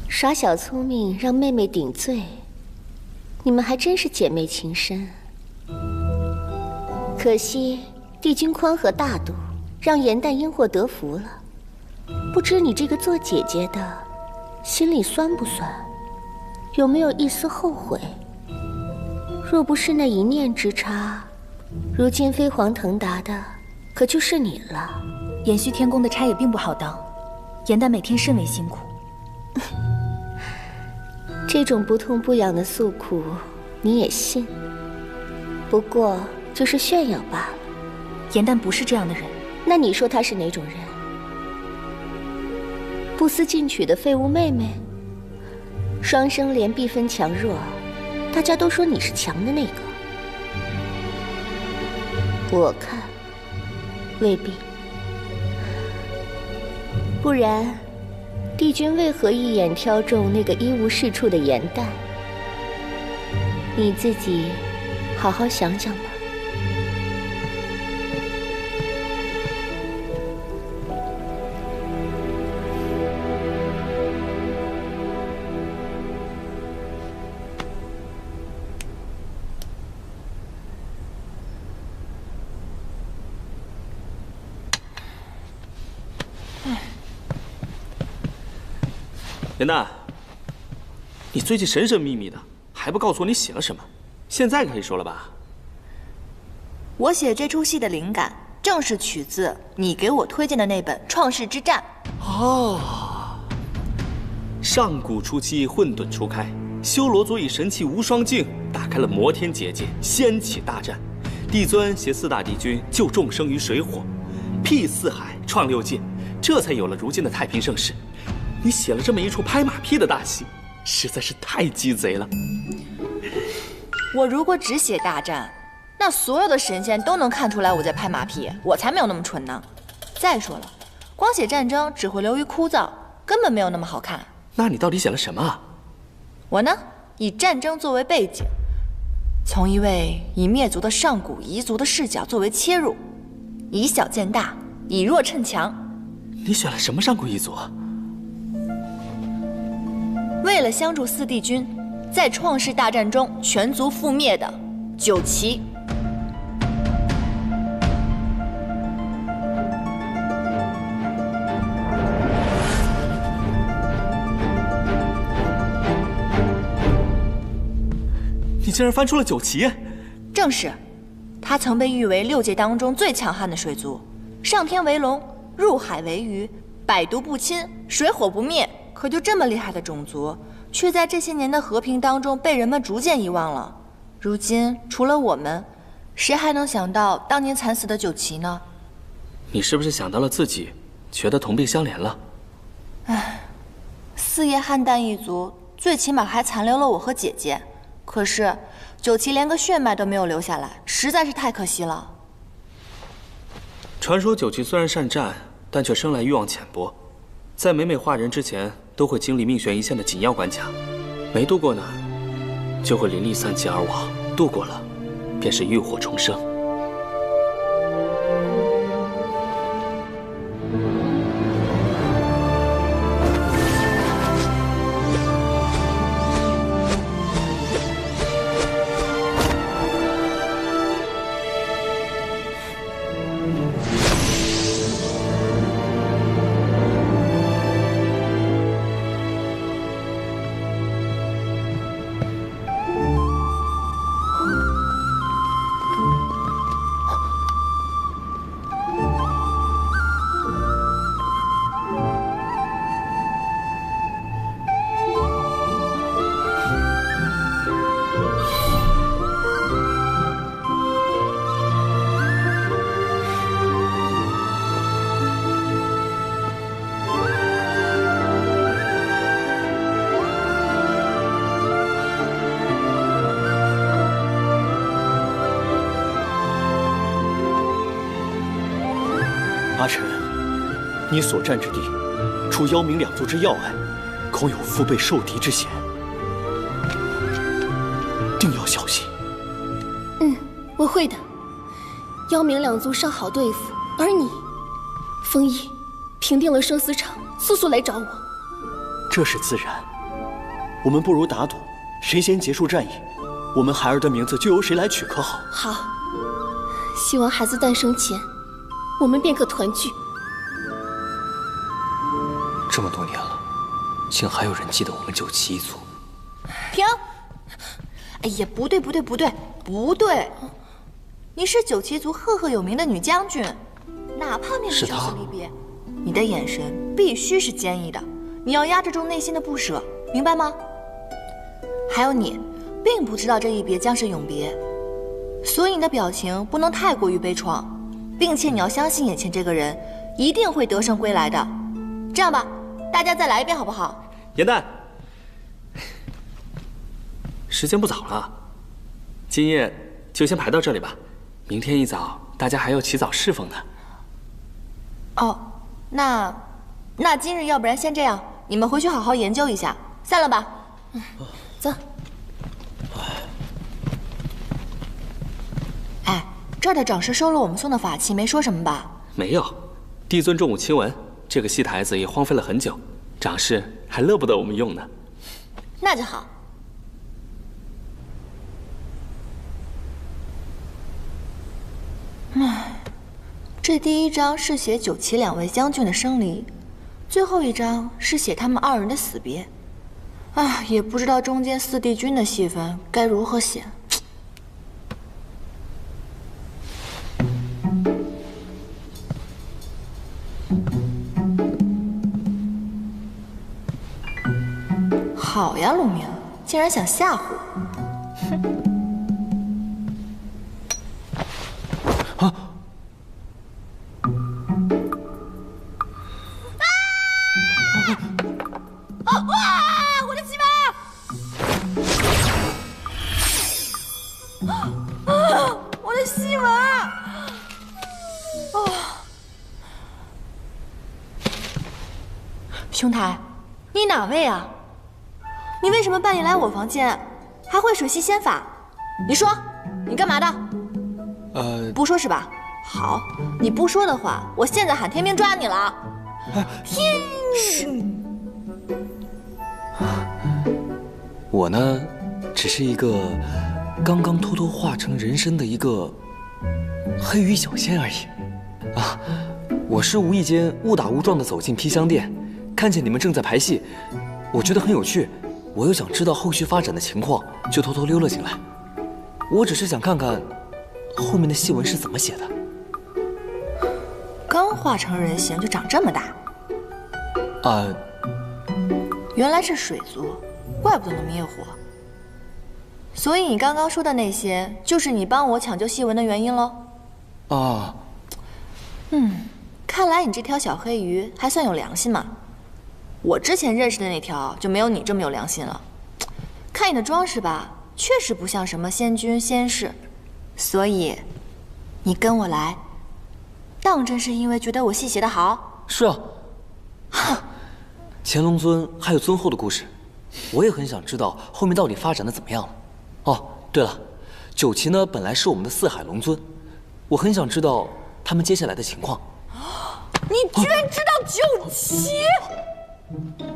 耍小聪明让妹妹顶罪，你们还真是姐妹情深。可惜帝君宽和大度，让颜淡因祸得福了。不知你这个做姐姐的，心里酸不酸？有没有一丝后悔？若不是那一念之差，如今飞黄腾达的可就是你了。延续天宫的差也并不好当，颜淡每天甚为辛苦。这种不痛不痒的诉苦，你也信？不过就是炫耀罢了。颜淡不是这样的人。那你说她是哪种人？不思进取的废物妹妹？双生莲必分强弱，大家都说你是强的那个。我看未必。不然帝君为何一眼挑中那个一无是处的颜淡？你自己好好想想吧。颜淡，你最近神神秘秘的，还不告诉我你写了什么？现在可以说了吧？我写这出戏的灵感，正是取自你给我推荐的那本《创世之战》。哦，上古初期，混沌初开，修罗族以神器无双镜打开了摩天结界，掀起大战。帝尊携4大帝君救众生于水火，辟四海，创6界，这才有了如今的太平盛世。你写了这么一出拍马屁的大戏，实在是太鸡贼了。我如果只写大战，那所有的神仙都能看出来我在拍马屁，我才没有那么蠢呢。再说了，光写战争只会流于枯燥，根本没有那么好看。那你到底写了什么啊？我呢，以战争作为背景，从一位已灭族的上古彝族的视角作为切入，以小见大，以弱趁强。你选了什么上古彝族啊？为了相助4帝君，在创世大战中全族覆灭的九岐。你竟然翻出了九岐？正是，他曾被誉为6界当中最强悍的水族，上天为龙，入海为鱼，百毒不侵，水火不灭。可就这么厉害的种族，却在这些年的和平当中被人们逐渐遗忘了。如今除了我们，谁还能想到当年惨死的九岐呢？你是不是想到了自己，觉得同病相怜了？唉，4叶汉淡一族最起码还残留了我和姐姐，可是九岐连个血脉都没有留下来，实在是太可惜了。传说九岐虽然善战，但却生来欲望浅薄，在每化人之前都会经历命悬一线的紧要关卡，没度过呢，就会灵力散尽而亡；度过了，便是浴火重生。阿晨，你所占之地，除妖冥两族之要隘，恐有腹背受敌之嫌，定要小心。我会的。妖冥两族尚好对付，而你，风翼，平定了生死场，速速来找我。这是自然。我们不如打赌，谁先结束战役，我们孩儿的名字就由谁来取，可好？好。希望孩子诞生前，我们便可团聚。这么多年了，竟还有人记得我们九旗一族。停！哎呀，不对，你是九旗族赫赫有名的女将军，哪怕面对生死离别，你的眼神必须是坚毅的，你要压制住内心的不舍，明白吗？还有你，并不知道这一别将是永别，所以你的表情不能太过于悲怆，并且你要相信眼前这个人一定会得胜归来的。这样吧，大家再来一遍好不好？元旦，时间不早了，今夜就先排到这里吧。明天一早大家还要起早侍奉呢。哦，那今日要不然先这样，你们回去好好研究一下，散了吧。走。哎，这儿的长师收了我们送的法器，没说什么吧？没有，帝尊重武亲闻，这个戏台子也荒废了很久，长师还乐不得我们用呢。那就好。唉，这第一章是写九旗两位将军的生离，最后一章是写他们二人的死别。唉，也不知道中间四帝君的戏份该如何写。好呀，陆明，竟然想吓唬我！哼！我的鸡巴！我的西文！兄台，你哪位啊？你为什么半夜来我房间，还会水系仙法？你说，你干嘛的？不说是吧？好，你不说的话，我现在喊天兵抓你了。天！我呢，只是一个刚刚偷偷化成人身的一个黑羽小仙而已。啊，我是无意间误打误撞的走进披香殿，看见你们正在排戏，我觉得很有趣。我又想知道后续发展的情况，就偷偷溜了进来。我只是想看看后面的戏文是怎么写的。刚化成人形就长这么大？原来是水族，怪不得能灭火。所以你刚刚说的那些，就是你帮我抢救戏文的原因喽？啊。看来你这条小黑鱼还算有良心嘛。我之前认识的那条就没有你这么有良心了。看你的装饰吧，确实不像什么仙君仙士，所以你跟我来，当真是因为觉得我戏写得好？是啊。乾隆尊还有尊后的故事，我也很想知道后面到底发展的怎么样了。哦，对了，九旗呢本来是我们的四海龙尊，我很想知道他们接下来的情况。你居然知道九旗？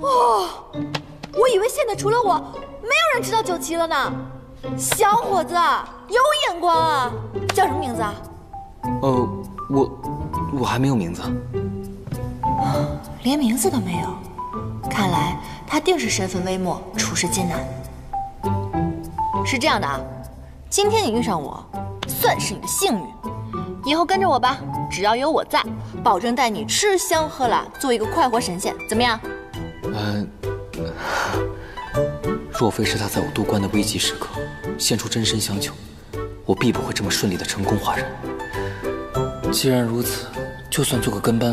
我以为现在除了我，没有人知道九旗了呢。小伙子，有眼光啊！叫什么名字啊？我还没有名字。连名字都没有，看来他定是身份微末，处事艰难。是这样的啊，今天你遇上我，算是你的幸运。以后跟着我吧，只要有我在，保证带你吃香喝辣，做一个快活神仙，怎么样？若非是他在我渡关的危急时刻现出真身相救，我必不会这么顺利的成功化人。既然如此，就算做个跟班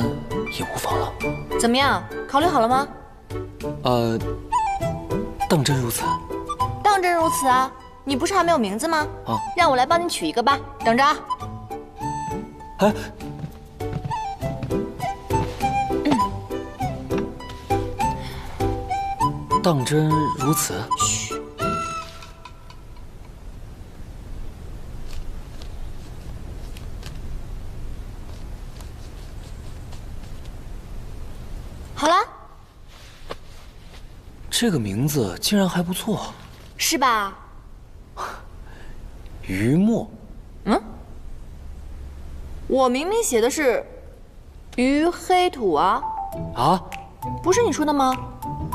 也无妨了。怎么样？考虑好了吗？当真如此？当真如此啊！你不是还没有名字吗？让我来帮你取一个吧，等着啊。当真如此？嘘。好了。这个名字竟然还不错，是吧？于墨。嗯。我明明写的是于黑土啊。啊？不是你说的吗？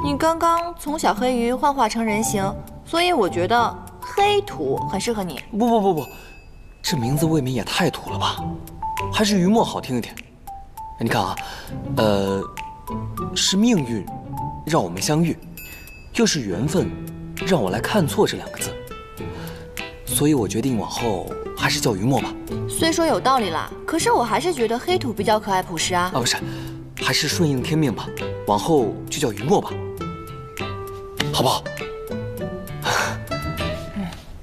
你刚刚从小黑鱼幻化成人形，所以我觉得黑土很适合你。不，这名字未免也太土了吧？还是于墨好听一点。你看啊，是命运让我们相遇，又是缘分让我来看错这2个字，所以我决定往后还是叫于墨吧。虽说有道理啦，可是我还是觉得黑土比较可爱朴实啊。不是，还是顺应天命吧，往后就叫于墨吧，好不好？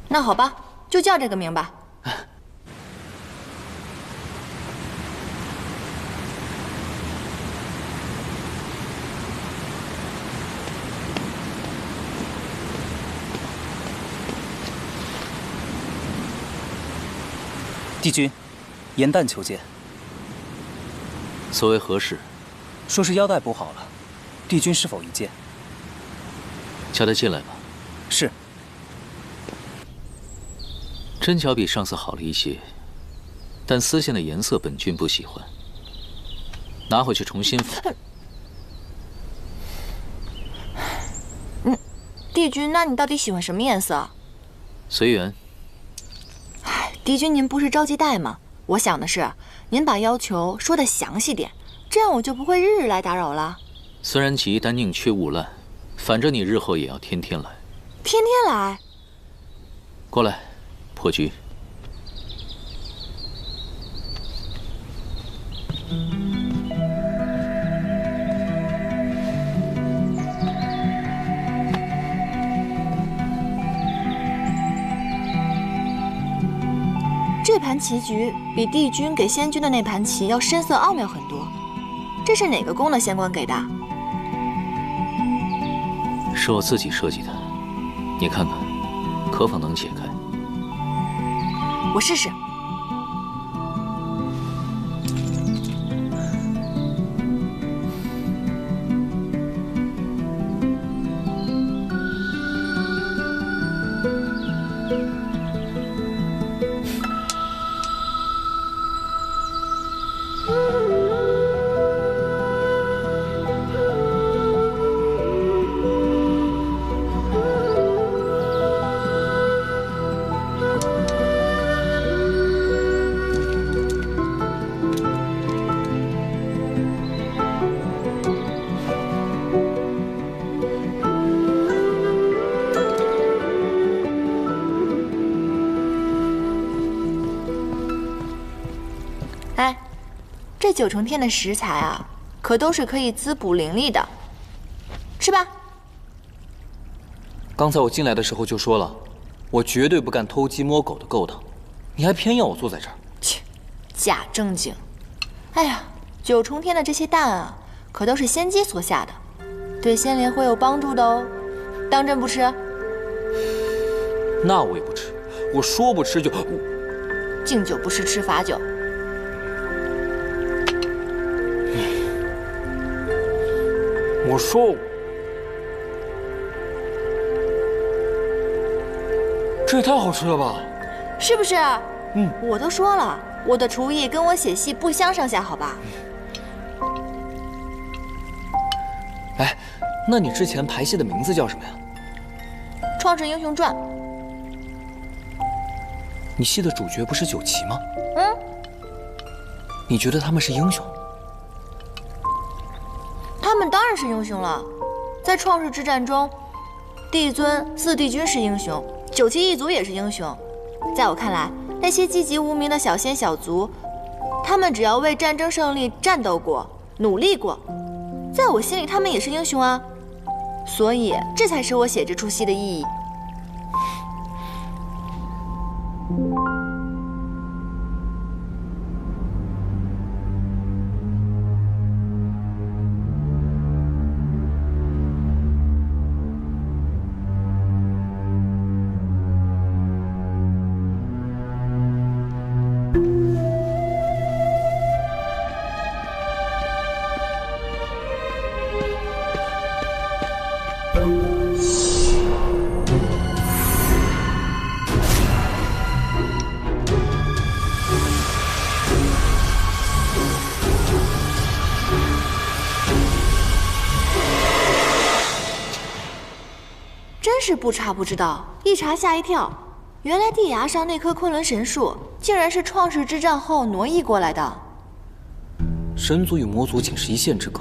那好吧，就叫这个名吧。帝君，严旦求见。所谓何事？说是腰带补好了，帝君是否一见？叫他进来吧。是。针脚比上次好了一些，但丝线的颜色本君不喜欢，拿回去重新缝。帝君，那你到底喜欢什么颜色？随缘。帝君，您不是着急带吗？我想的是，您把要求说得详细点，这样我就不会日日来打扰了。虽然急，但宁缺毋滥，反正你日后也要天天来。天天来？过来，破局。这盘棋局比帝君给仙君的那盘棋要深色奥妙很多，这是哪个宫的仙官给的？是我自己设计的，你看看，可否能解开？我试试。哎，这9重天的食材啊，可都是可以滋补灵力的，吃吧。刚才我进来的时候就说了，我绝对不干偷鸡摸狗的勾当，你还偏要我坐在这儿。切，假正经。哎呀，9重天的这些蛋啊，可都是仙姬所下的，对仙灵会有帮助的哦。当真不吃？那我也不吃，我说不吃就……敬酒不吃吃罚酒。我说，这也太好吃了吧？是不是？我都说了，我的厨艺跟我写戏不相上下，好吧？哎，那你之前排戏的名字叫什么呀？《创世英雄传》。你戏的主角不是9旗吗？你觉得他们是英雄？他们当然是英雄了，在创世之战中，帝尊、4帝君是英雄，9旗一族也是英雄。在我看来，那些籍籍无名的小仙小族，他们只要为战争胜利战斗过、努力过，在我心里他们也是英雄啊。所以，这才是我写这出戏的意义。是不查不知道，一查吓一跳。原来地崖上那棵昆仑神树，竟然是创世之战后挪移过来的。神族与魔族仅是一线之隔，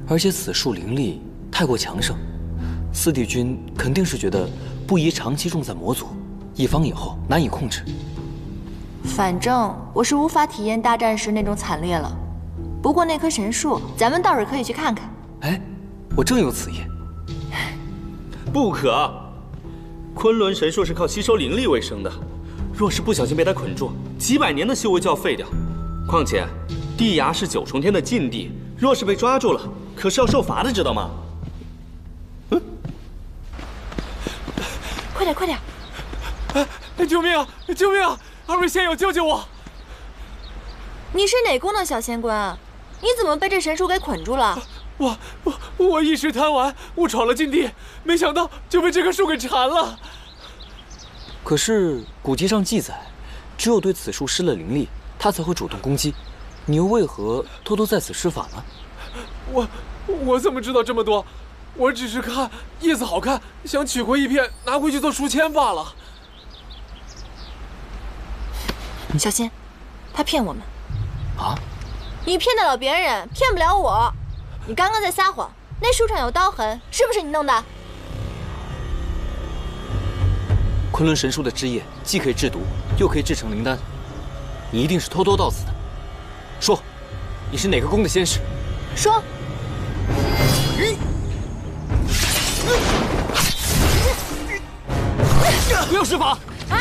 而且此树灵力太过强盛，司帝君肯定是觉得不宜长期种在魔族，一方以后难以控制。反正我是无法体验大战时那种惨烈了。不过那棵神树，咱们倒是可以去看看。哎，我正有此意。不可！昆仑神树是靠吸收灵力为生的，若是不小心被它捆住，几百年的修为就要废掉。况且，地崖是9重天的禁地，若是被抓住了，可是要受罚的，知道吗？快点，快点！救命啊！救命啊！二位仙友，救救我！你是哪宫的小仙官啊？你怎么被这神树给捆住了？我一时贪玩，误闯了禁地，没想到就被这棵树给缠了。可是古籍上记载，只有对此树施了灵力，它才会主动攻击。你又为何偷偷在此施法呢？我怎么知道这么多？我只是看叶子好看，想取回一片拿回去做书签罢了。小心，他骗我们。啊？你骗得了别人，骗不了我。你刚刚在撒谎，那树上有刀痕，是不是你弄的？昆仑神树的枝叶既可以制毒，又可以制成灵丹，你一定是偷偷到此的。说，你是哪个宫的仙使？说。不要施法！啊！